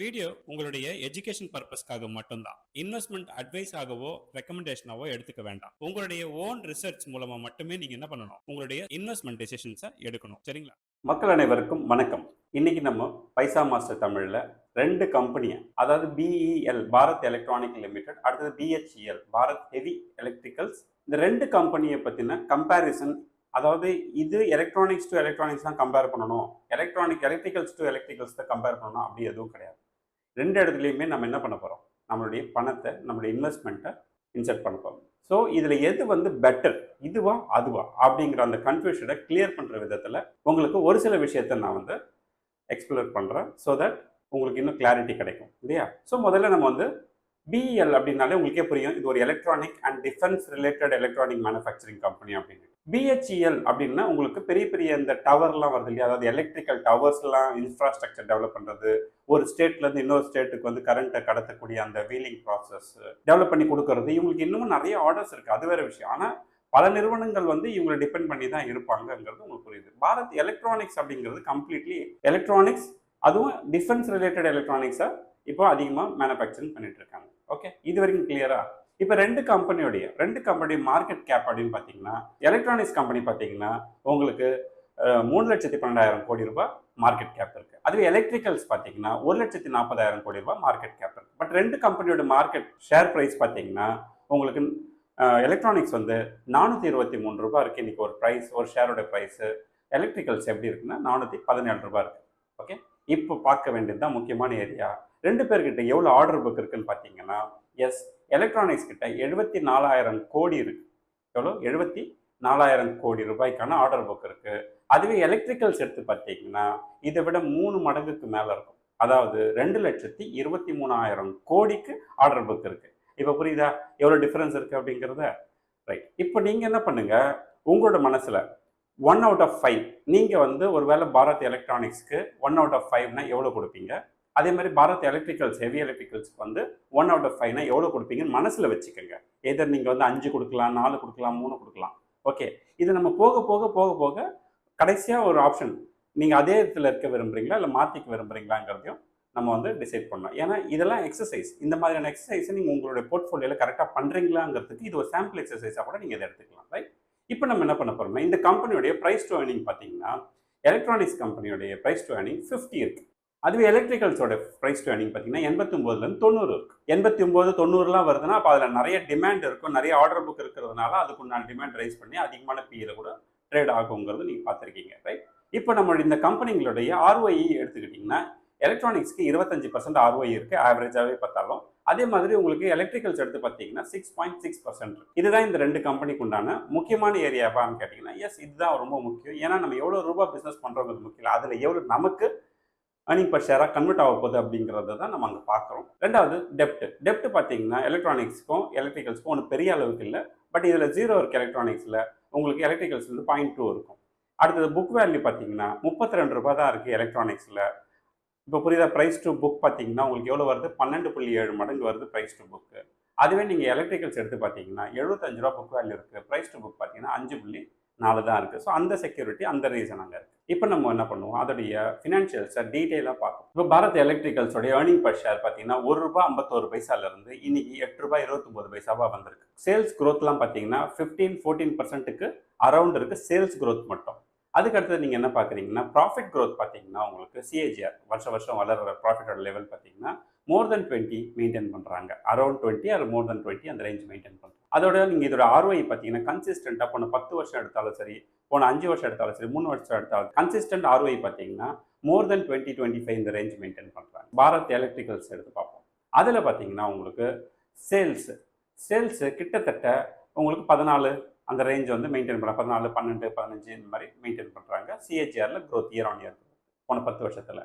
Video உங்களுடைய education பர்பஸ்க்காக மட்டும்தான். இன்வெஸ்ட்மெண்ட் அட்வைஸ் ஆகவோ ரெக்கமெண்டேஷனாவோ எடுத்துக்க வேண்டாம். உங்களுடைய ஓன் ரிசர்ச் மூலமா மட்டுமே நீங்க என்ன பண்ணணும், உங்களுடைய இன்வெஸ்ட்மெண்ட் டெசிஷன்ஸை எடுக்கணும். சரிங்களா? மக்கள் அனைவருக்கும் வணக்கம். இன்னைக்கு நம்ம பைசா மாஸ்டர் தமிழ்ல ரெண்டு கம்பெனியை, அதாவது BEL பாரத் எலக்ட்ரானிக் லிமிடெட், அடுத்தது BHEL பாரத் ஹெவி எலக்ட்ரிக்கல்ஸ், இந்த ரெண்டு கம்பெனியை பத்தின கம்பேரிசன், அதாவது இது எலக்ட்ரானிக்ஸ் டு எலக்ட்ரானிக்ஸ் தான் கம்பேர் பண்ணணும், எலக்ட்ரிக்கல்ஸ் டு எலக்ட்ரிக்கல்ஸ் தான் கம்பேர் பண்ணணும் அப்படி எதுவும் கிடையாது. ரெண்டு இடத்துலையுமே நம்ம என்ன பண்ண போறோம், நம்மளுடைய பணத்தை, நம்மளுடைய இன்வெஸ்ட்மெண்ட்டை இன்செர்ட் பண்ண போறோம். ஸோ இதில் எது பெட்டர், இதுவா அதுவா அப்படிங்கிற அந்த கன்ஃபியூஷனை கிளியர் பண்ணுற விதத்தில் உங்களுக்கு ஒரு சில விஷயத்தை நான் எக்ஸ்ப்ளோர் பண்ணுறேன். ஸோ தட் உங்களுக்கு இன்னும் கிளாரிட்டி கிடைக்கும் இல்லையா? ஸோ முதல்ல நம்ம BEL அப்படின்னாலே உங்களுக்கே புரியும், இது ஒரு electronic and defence related electronic manufacturing company அப்படின்னு. BHEL அப்படின்னா உங்களுக்கு பெரிய பெரிய இந்த டவர்லாம் வருது இல்லையா, அதாவது எலக்ட்ரிக்கல் டவர்ஸ்லாம் இன்ஃப்ராஸ்ட்ரக்சர் டெவலப் பண்ணுறது, ஒரு ஸ்டேட்லேருந்து இன்னொரு ஸ்டேட்டுக்கு கரண்ட்டை கடத்தக்கூடிய அந்த வீலிங் ப்ராசஸ் டெவலப் பண்ணி கொடுக்கறது, இவங்களுக்கு இன்னமும் நிறைய ஆர்டர்ஸ் இருக்குது, அது வேறு விஷயம். ஆனால் பல நிறுவனங்கள் இவங்களை டிபெண்ட் பண்ணி தான் இருப்பாங்கங்கிறது உங்களுக்கு புரியுது. பாரத் எலக்ட்ரானிக்ஸ் அப்படிங்கிறது கம்ப்ளீட்லி எலக்ட்ரானிக்ஸ், அதுவும் டிஃபென்ஸ் ரிலேட்டட் எலக்ட்ரானிக்ஸை இப்போ அதிகமாக மேனுஃபேக்சரிங் பண்ணிட்டு இருக்காங்க. ஓகே, இது வரைக்கும் கிளியரா? இப்போ ரெண்டு கம்பெனி மார்க்கெட் கேப் அப்படின்னு பார்த்தீங்கன்னா, எலக்ட்ரானிக்ஸ் கம்பெனி பார்த்தீங்கன்னா உங்களுக்கு 3,12,000 கோடி ரூபாய் மார்க்கெட் கேப் இருக்கு. அதுவே எலக்ட்ரிக்கல்ஸ் பார்த்தீங்கன்னா 1,40,000 கோடி ரூபாய் மார்க்கெட் கேப் இருக்கு. பட் ரெண்டு கம்பெனியோட மார்க்கெட் ஷேர் ப்ரைஸ் பார்த்தீங்கன்னா உங்களுக்கு எலக்ட்ரானிக்ஸ் 423 ரூபாய் இருக்கு இன்னைக்கு ஒரு ப்ரைஸ், ஒரு ஷேரோட ப்ரைஸ். எலக்ட்ரிக்கல்ஸ் எப்படி இருக்குன்னா 417 ரூபாய் இருக்கு. ஓகே, இப்போ பார்க்க வேண்டியது தான் முக்கியமான ஏரியா. ரெண்டு பேர்கிட்ட எவ்வளோ ஆர்டர் புக் இருக்குன்னு பார்த்தீங்கன்னா, எஸ், எலக்ட்ரானிக்ஸ் கிட்ட 74,000 கோடி இருக்கு. எவ்வளோ? 74,000 கோடி ரூபாய்க்கான ஆர்டர் புக் இருக்கு. அதுவே எலக்ட்ரிக்கல்ஸ் எடுத்து பார்த்தீங்கன்னா இதை விட 3 மடங்குக்கு மேலே இருக்கும். அதாவது 2,23,000 கோடிக்கு ஆர்டர் புக் இருக்கு. இப்போ புரியுதா எவ்வளோ டிஃபரன்ஸ் இருக்கு அப்படிங்கிறத? ரைட். இப்போ நீங்கள் என்ன பண்ணுங்க, உங்களோட மனசில் 1 out of 5 நீங்கள் ஒரு வேளை பாரத் எலக்ட்ரானிக்ஸ்க்கு 1 out of 5னா எவ்வளோ கொடுப்பீங்க? அதே மாதிரி பாரத் எலக்ட்ரிக்கல்ஸ் ஹெவி எலக்ட்ரிக்கல்ஸ்க்கு 1 out of 5னா எவ்வளோ கொடுப்பீங்கன்னு மனசில் வச்சுக்கோங்க. எதர் நீங்கள் 5 கொடுக்கலாம், 4 கொடுக்கலாம், 3 கொடுக்கலாம். ஓகே, இது நம்ம போக போக போக போக கடைசியாக ஒரு ஆப்ஷன், நீங்கள் அதே இடத்துல இருக்க விரும்புகிறீங்களா இல்லை மாற்றிக்க விரும்புகிறீங்களாங்கிறதையும் நம்ம டிசைட் பண்ணலாம். ஏன்னா இதெல்லாம் எக்ஸசைஸ், இந்த மாதிரியான எக்ஸசைஸை நீங்கள் உங்களுடைய போர்ட்ஃபோலியோவில் கரெக்டாக பண்ணுறீங்களாங்கிறதுக்கு இது ஒரு சாம்பிள் எக்ஸசைஸாக கூட நீங்கள் இதை எடுத்துக்கலாம். ரைட். இப்போ நம்ம என்ன பண்ண போறோம்னா, இந்த கம்பெனியோடைய பிரைஸ் டு ஏர்னிங் பார்த்தீங்கன்னா, எலக்ட்ரானிக்ஸ் கம்பெனியோடைய பிரைஸ் டு ஏர்னிங் 50 இருக்கு. அதுவே எலக்ட்ரிக்கல்ஸோட பிரைஸ் டு ஏர்னிங் பார்த்தீங்கன்னா 89லேருந்து 90 இருக்கு. 89, 90லாம் வருதுன்னா அப்போ அதில் நிறைய டிமாண்ட் இருக்கும், நிறைய ஆர்டர் புக் இருக்கிறதுனால அதுக்குண்டான டிமாண்ட் ரைஸ் பண்ணி அதிகமான பியில் கூட ட்ரேட் ஆகுங்கிறது நீங்கள் பார்த்துருக்கீங்க. ரைட். இப்போ நம்மளுடைய இந்த கம்பெனிங்களுடைய ROI எடுத்துக்கிட்டிங்கன்னா, எலக்ட்ரானிக்ஸ்க்கு 25% ROI இருக்குது ஆவரேஜாகவே பார்த்தாலும். அதே மாதிரி உங்களுக்கு எலக்ட்ரிக்கல்ஸ் எடுத்து பார்த்தீங்கன்னா 6.6%. இதுதான் இந்த ரெண்டு கம்பெனிக்கு உண்டான முக்கியமான ஏரியாவான்னு கேட்டிங்கன்னா, எஸ், இதுதான் ரொம்ப முக்கியம். ஏன்னா நம்ம எவ்வளோ ரூபாய் பிஸ்னஸ் பண்ணுறோங்கிறது முக்கியம், அதில் எவ்வளோ நமக்கு ஏர்னிங் பர் ஷேராக கன்வெர்ட் ஆக போகுது அப்படிங்கிறத தான் நம்ம அங்கே பார்க்குறோம். ரெண்டாவது டெப்ட் பார்த்தீங்கன்னா எலக்ட்ரானிக்ஸ்க்கும் எலக்ட்ரிக்கல்ஸ்க்கும் ஒன்று பெரிய அளவுக்கு இல்லை, பட் இதில் 0 இருக்குது. எலக்ட்ரானிக்ஸில் உங்களுக்கு எலக்ட்ரிக்கல்ஸ் 0.2 இருக்கும். அடுத்தது புக் வேல்யூ பார்த்தீங்கன்னா 32 ரூபாய் தான் இருக்குது எலக்ட்ரானிக்ஸில். இப்போ புரியுதா? ப்ரைஸ் டு புக் பார்த்தீங்கன்னா உங்களுக்கு எவ்வளோ வருது? 12.7 மடங்கு வருது ப்ரைஸ் டு புக்கு. அதுவே நீங்கள் எலக்ட்ரிக்கல்ஸ் எடுத்து பார்த்தீங்கன்னா 75 ரூபா புக் வேல்யூ இருக்குது, ப்ரைஸ் டு புக் பார்த்தீங்கன்னா 5.4 தான் இருக்குது. ஸோ அந்த செக்யூரிட்டி, அந்த ரீசன் அங்கே இருக்குது. இப்போ நம்ம என்ன பண்ணுவோம், அதோடைய ஃபினான்ஷியல்ஸை டீட்டெயிலாக பார்ப்போம். இப்போ பாரத் எலக்ட்ரிக்கல்ஸோடைய ஏர்னிங் பர் ஷேர் பார்த்தீங்கன்னா 1 ரூபாய் 51 பைசாலேருந்து இன்னைக்கு 8 ரூபாய் 29 பைசாவாக வந்திருக்கு. சேல்ஸ் க்ரோத்லாம் பார்த்தீங்கன்னா 15-14%க்கு அரௌண்ட் இருக்குது சேல்ஸ் க்ரோத் மட்டும். அதுக்கடுத்தது நீங்கள் என்ன பார்க்குறீங்கன்னா, ப்ராஃபிட் க்ரோத் பார்த்தீங்கன்னா உங்களுக்கு CAGR வருஷம் வளர்கிற ப்ராஃபிட்டோட லெவல் பார்த்தீங்கன்னா more than 20 மெயின்டைன் பண்ணுறாங்க. அரௌண்ட் 20 ஆர் more than 20 அந்த ரேஞ்ச் மெயின்டைன் பண்ணுறாங்க. அதோட நீங்கள் இதோட ROI பார்த்தீங்கன்னா கன்சிஸ்டண்ட்டாக போன 10 வருஷம் எடுத்தாலும் சரி, போன 5 வருஷம் எடுத்தாலும் சரி, 3 வருஷம் எடுத்தாலும் கன்சிஸ்டன்ட் ROI பார்த்தீங்கன்னா more than 20-25 இந்த ரேஞ்ச் மெயின்டைன் பண்ணுறாங்க. பாரத் எலக்ட்ரிக்கல்ஸ் எடுத்து பார்ப்போம். அதில் பார்த்தீங்கன்னா உங்களுக்கு சேல்ஸு கிட்டத்தட்ட உங்களுக்கு 14 அந்த ரேஞ்ச் மெயின்டைன் பண்ணுறாங்க. 14, 12, 15 இந்த மாதிரி மெயின்டைன் பண்ணுறாங்க. CAGRல க்ரோத் இயர் ஆன் இயர் போன 10 வருஷத்தில்.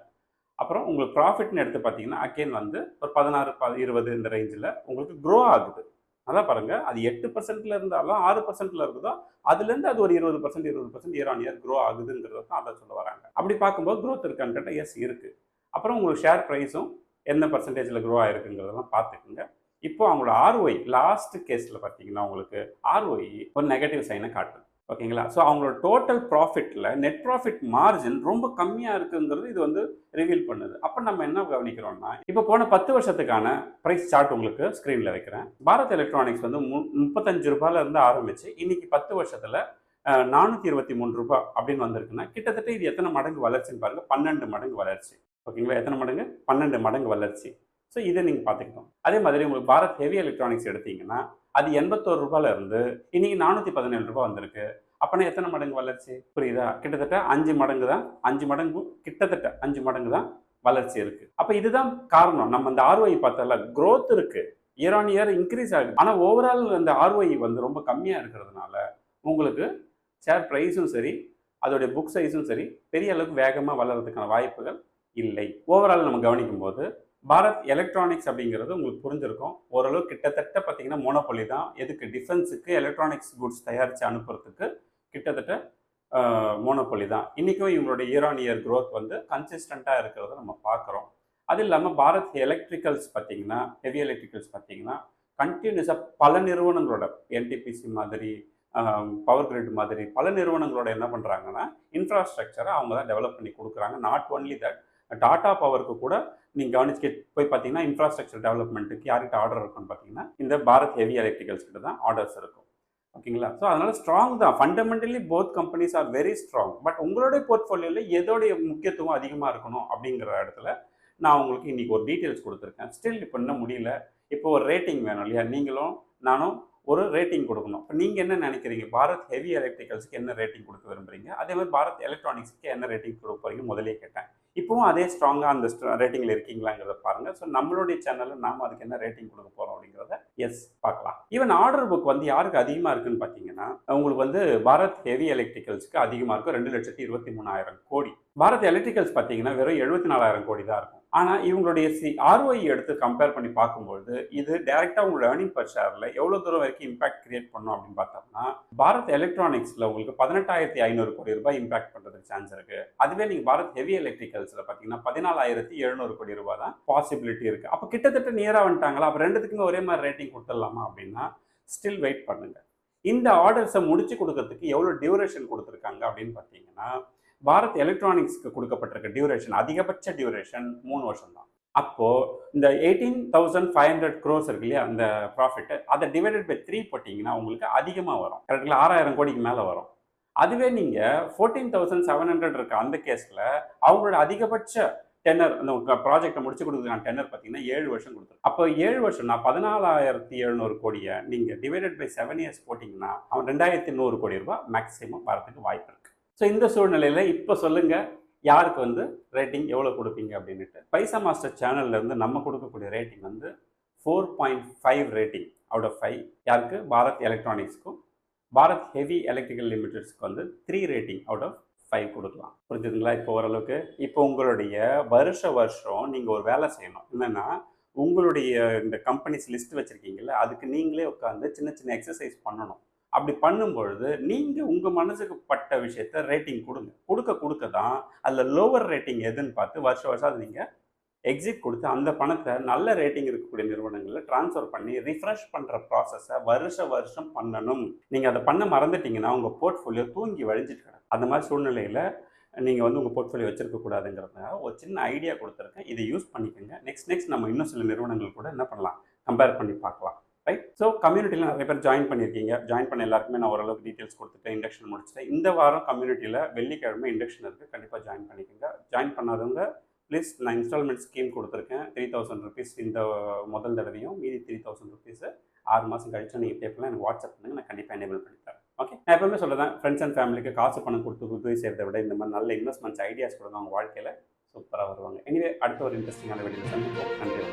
அப்புறம் உங்களுக்கு ப்ராஃபிட்னு எடுத்து பார்த்தீங்கன்னா அகெயின் ஒரு 16, 20 இந்த ரேஞ்சில் உங்களுக்கு க்ரோ ஆகுது. நல்லா பாருங்கள், அது 8%ல இருந்தாலும் 6%ல இருக்குதோ அதுலேருந்து அது ஒரு 20% இயர் ஆன் இயர் க்ரோ ஆகுதுங்கிறது தான் அதை சொல்ல வராங்க. அப்படி பார்க்கும்போது க்ரோத் இருக்கான்னு கேட்டால் எஸ் இருக்குது. அப்புறம் உங்களுக்கு ஷேர் ப்ரைஸும் என்ன பர்சன்டேஜில் க்ரோ ஆகிருக்குங்கிறதெல்லாம் பார்த்துக்குங்க. இப்போ அவங்களோட ROI லாஸ்ட் கேஸில் பார்த்தீங்கன்னா உங்களுக்கு ROI ஒரு நெகட்டிவ் சைனை காட்டும். ஓகேங்களா? ஸோ அவங்களோட டோட்டல் ப்ராஃபிட்டில் நெட் ப்ராஃபிட் மார்ஜின் ரொம்ப கம்மியாக இருக்குங்கிறது இது வந்து ரிவீல் பண்ணுது. அப்போ நம்ம என்ன கவனிக்கிறோம்னா, இப்போ போன 10 வருஷத்துக்கான ப்ரைஸ் சார்ட் உங்களுக்கு ஸ்க்ரீனில் வைக்கிறேன். பாரத் எலக்ட்ரானிக்ஸ் வந்து ₹35 இருந்து ஆரம்பிச்சு இன்னைக்கு 10 வருஷத்தில் ₹423 அப்படின்னு வந்திருக்குன்னா கிட்டத்தட்ட இது எத்தனை மடங்கு வளர்ச்சின்னு பாருங்க, 12 மடங்கு வளர்ச்சி. ஓகேங்களா? எத்தனை மடங்கு? 12 மடங்கு வளர்ச்சி. ஸோ இதை நீங்கள் பார்த்துக்கிட்டோம். அதே மாதிரி உங்களுக்கு பாரத் ஹெவி எலக்ட்ரானிக்ஸ் எடுத்தீங்கன்னா அது ₹81 இருந்து இன்னைக்கு ₹417 வந்திருக்கு. அப்பனா எத்தனை மடங்கு வளர்ச்சி? புரியுதா? கிட்டத்தட்ட 5 மடங்கு தான், 5 மடங்கு, கிட்டத்தட்ட 5 மடங்கு தான் வளர்ச்சி இருக்கு. அப்ப இதுதான் காரணம். நம்ம அந்த ROI பார்த்தல growth இருக்கு, இயர் ஆன் இயர் இன்க்ரீஸ் ஆகுது. ஆனா ஓவரால் அந்த ROI வந்து ரொம்ப கம்மியா இருக்கிறதுனால உங்களுக்கு ஷேர் பிரைஸும் சரி, அதோடைய புக் சைஸும் சரி பெரிய அளவுக்கு வேகமா வளர்றதுக்கான வாய்ப்புகள் இல்லை. ஓவரால் நம்ம கவனிக்கும் போது பாரத் எலக்ட்ரானிக்ஸ் அப்படிங்கிறது உங்களுக்கு புரிஞ்சிருக்கும். ஓரளவு கிட்டத்தட்ட பார்த்தீங்கன்னா மோனோபொலி தான். எதுக்கு? டிஃபென்ஸுக்கு எலக்ட்ரானிக்ஸ் குட்ஸ் தயாரித்து அனுப்புறதுக்கு கிட்டத்தட்ட மோனோபொலி தான். இன்றைக்கும் இவங்களுடைய இயர் ஆன் இயர் க்ரோத் வந்து கன்சிஸ்டண்ட்டாக இருக்கிறத நம்ம பார்க்குறோம். அது இல்லாமல் பாரத் எலக்ட்ரிக்கல்ஸ் பார்த்தீங்கன்னா, ஹெவி எலக்ட்ரிக்கல்ஸ் பார்த்தீங்கன்னா கண்டினியூஸாக பல நிறுவனங்களோட NTPC மாதிரி, பவர் கிரிட் மாதிரி பல நிறுவனங்களோட என்ன பண்ணுறாங்கன்னா இன்ஃப்ராஸ்ட்ரக்சரை அவங்க தான் டெவலப் பண்ணி கொடுக்குறாங்க. நாட் ஒன்லி தட், டாடா பவருக்கு கூட நீங்கள் கவனிச்சு போய் பார்த்தீங்கன்னா இன்ஃப்ராஸ்ட்ரக்சர் டெவலப்மெண்ட்டுக்கு யார்கிட்ட ஆர்டர் இருக்குன்னு பார்த்தீங்கன்னா இந்த பாரத் ஹெவி எலக்ட்ரிக்கல்ஸ் கிட்ட தான் ஆர்டர்ஸ் இருக்கும். ஓகேங்களா? ஸோ அதனால ஸ்ட்ராங் தான். Fundamentally both companies are very strong. But உங்களுடைய போர்ட்ஃபோலியோவில் எதோடைய முக்கியத்துவம் அதிகமாக இருக்கணும் அப்படிங்கிற இடத்துல நான் உங்களுக்கு இன்னைக்கு ஒரு டீட்டெயில்ஸ் கொடுத்துருக்கேன். ஸ்டில் இப்போ இன்னும் முடியல. இப்போ ஒரு ரேட்டிங் வேணும் இல்லையா? நீங்களும் நானும் ஒரு ரேட்டிங் கொடுக்கணும். இப்போ நீங்கள் என்ன நினைக்கிறீங்க? பாரத் ஹெவி எலக்ட்ரிக்கல்ஸ்க்கு என்ன ரேட்டிங் கொடுக்க விரும்புறீங்க? அதே மாதிரி பாரத் எலக்ட்ரானிக்ஸ்க்கு என்ன ரேட்டிங் கொடுக்க போறீங்க? முதலே கேட்டேன். இப்போவும் அதே ஸ்ட்ராங்காக அந்த ரேட்டிங்கில் இருக்கீங்களாங்கிறத பாருங்கள். ஸோ நம்மளுடைய சேனலில் நாம் அதுக்கு என்ன ரேட்டிங் கொடுக்க போகிறோம் அப்படிங்கிறத பார்க்கலாம். ஈவன் ஆர்டர் புக் வந்து யாருக்கு அதிகமாக இருக்குன்னு பார்த்தீங்கன்னா உங்களுக்கு வந்து பாரத் ஹெவி எலக்ட்ரிக்கல்ஸ்க்கு அதிகமாக இருக்கும். 2,23,000 கோடி. பாரத் எலக்ட்ரிக்கல்ஸ் பார்த்தீங்கன்னா வெறும் 74,000 கோடி தான் இருக்கும். ஆனால் இவங்களுடைய ROI எடுத்து கம்பேர் பண்ணி பார்க்கும்போது இது டைரெக்டாக உங்களோட ஏர்னிங் பர் ஷேரில் எவ்வளோ தூரம் வரைக்கும் இம்பாக்ட் கிரியேட் பண்ணும் அப்படின்னு பார்த்தோம்னா பாரத் எலக்ட்ரானிக்ஸில் உங்களுக்கு 18,500 கோடி ரூபாய் இம்பாக்ட் பண்ணுறதுக்கு சான்ஸ் இருக்குது. அதுவே நீங்கள் பாரத் ஹெவி எலக்ட்ரிக்கல்ஸில் பார்த்தீங்கன்னா 14,700 கோடி ரூபாய் தான் பாசிபிலிட்டி இருக்குது. அப்போ கிட்டத்தட்ட நியராக வந்துட்டாங்களா? அப்போ ரெண்டுத்துக்குமே ஒரே மாதிரி ரேட்டிங் கொடுத்துடலாமா அப்படின்னா ஸ்டில் வெயிட் பண்ணுங்கள். இந்த ஆர்டர்ஸை முடிச்சு கொடுக்கறதுக்கு எவ்வளோ டியூரேஷன் கொடுத்துருக்காங்க அப்படின்னு பார்த்தீங்கன்னா பாரத் எலக்ட்ரானிக்ஸ்க்கு கொடுக்கப்பட்டிருக்க டியூரேஷன், அதிகபட்ச டியூரேஷன் 3 வருஷம் தான். அப்போ இந்த 18,500 crores இருக்கு இல்லையா அந்த ப்ராஃபிட், அதை டிவைடட் பை 3 போட்டிங்கன்னா உங்களுக்கு அதிகமாக வரும். கரெக்டுங்களா? 6,000 கோடிக்கு மேலே வரும். அதுவே நீங்கள் 14,700 இருக்க அந்த கேஸில் அவங்களோட அதிகபட்ச டென்னர், அந்த ப்ராஜெக்டை முடிச்சு கொடுக்குறதுக்கான டென்னர் பார்த்தீங்கன்னா 7 வருஷம் கொடுத்துரும். அப்போ 7 வருஷம்னா 14,700 கோடியை நீங்கள் டிவைடட் பை 7 years போட்டிங்கன்னா அவன் 2,100 கோடி ரூபாய் மேக்ஸிமம் வரதுக்கு வாய்ப்பு இருக்குது. ஸோ இந்த சூழ்நிலையில் இப்போ சொல்லுங்கள், யாருக்கு வந்து ரேட்டிங் எவ்வளோ கொடுப்பீங்க அப்படின்ட்டு. பைசா மாஸ்டர் சேனல்லேருந்து நம்ம கொடுக்கக்கூடிய ரேட்டிங் வந்து 4.5 ரேட்டிங் அவுட் ஆஃப் 5. யாருக்கு? பாரத் எலக்ட்ரானிக்ஸ்க்கும் பாரத் ஹெவி எலக்ட்ரிக்கல் லிமிடெட்ஸ்க்கு வந்து 3 ரேட்டிங் அவுட் ஆஃப் 5 கொடுக்கலாம். புரிஞ்சுதுங்களா? இப்போ ஓரளவுக்கு. இப்போ உங்களுடைய வருஷம் நீங்கள் ஒரு வேலை செய்யணும். என்னென்னா உங்களுடைய இந்த கம்பெனிஸ் லிஸ்ட் வச்சுருக்கீங்கல்ல, அதுக்கு நீங்களே உட்காந்து சின்ன சின்ன எக்ஸசைஸ் பண்ணணும். அப்படி பண்ணும்பொழுது நீங்கள் உங்கள் மனசுக்கு பட்ட விஷயத்த ரேட்டிங் கொடுக்க தான் அதில் லோவர் ரேட்டிங் எதுன்னு பார்த்து வருஷம் அது நீங்கள் எக்ஸிட் கொடுத்து அந்த பணத்தை நல்ல ரேட்டிங் இருக்கக்கூடிய நிறுவனங்களில் ட்ரான்ஸ்ஃபர் பண்ணி ரிஃப்ரெஷ் பண்ணுற ப்ராசஸை வருஷம் பண்ணணும். நீங்கள் அதை பண்ண மறந்துட்டீங்கன்னா உங்கள் போர்ட்ஃபோலியோ தூங்கி வழிஞ்சிட்டு கிடக்கும். அந்த மாதிரி சூழ்நிலையில் நீங்கள் வந்து உங்கள் போர்ட்ஃபோலியோ வச்சுருக்கக்கூடாதுங்கிறதுனால ஒரு சின்ன ஐடியா கொடுத்துருக்கேன். இதை யூஸ் பண்ணிக்கோங்க. நெக்ஸ்ட் நம்ம இன்னும் சில நிறுவனங்கள் கூட என்ன பண்ணலாம், கம்பேர் பண்ணி பார்க்கலாம். ரைட்? ஸோ கம்யூனிட்டியில் நிறைய பேர் ஜாயின் பண்ணியிருக்கீங்க. ஜாயின் பண்ண எல்லாருக்குமே நான் ஓரளவுக்கு டீட்டெயில்ஸ் கொடுத்துட்டு இண்டக்ஷன் முடிச்சுட்டேன். இந்த வாரம் கம்யூனிட்டியில் வெள்ளிக்கிழமை இண்டக்ஷன் இருக்குது. கண்டிப்பாக ஜாயின் பண்ணிக்கோங்க. ஜாயின் பண்ணாதவங்க ப்ளீஸ், நான் இன்ஸ்டால்மெண்ட் ஸ்கீம் கொடுத்துருக்கேன். 3,000 rupees இந்த முதல் தடவையும், மீதி 3,000 rupees 6 மாதம் கழிச்சு நீங்கள் பே பண்ணலாம். எனக்கு வாட்ஸ்அப் பண்ணுங்கள், நான் கண்டிப்பாக எனேபிள் பண்ணித்தரேன். ஓகே? நான் எப்பவுமே சொல்லுறேன், ஃப்ரெண்ட்ஸ் அண்ட் ஃபேமிலிக்கு காசு பணம் கொடுத்து உதவி செய்கிறத விட இந்த மாதிரி நல்ல இன்வெஸ்ட்மெண்ட்ஸ் ஐடியாஸ் கொடுங்க, அவங்க வாழ்க்கையில் சூப்பராக வருவாங்க. எனிவே அடுத்த ஒரு இன்ட்ரெஸ்டிங்கான வீடியோ சந்திப்போம். நன்றி.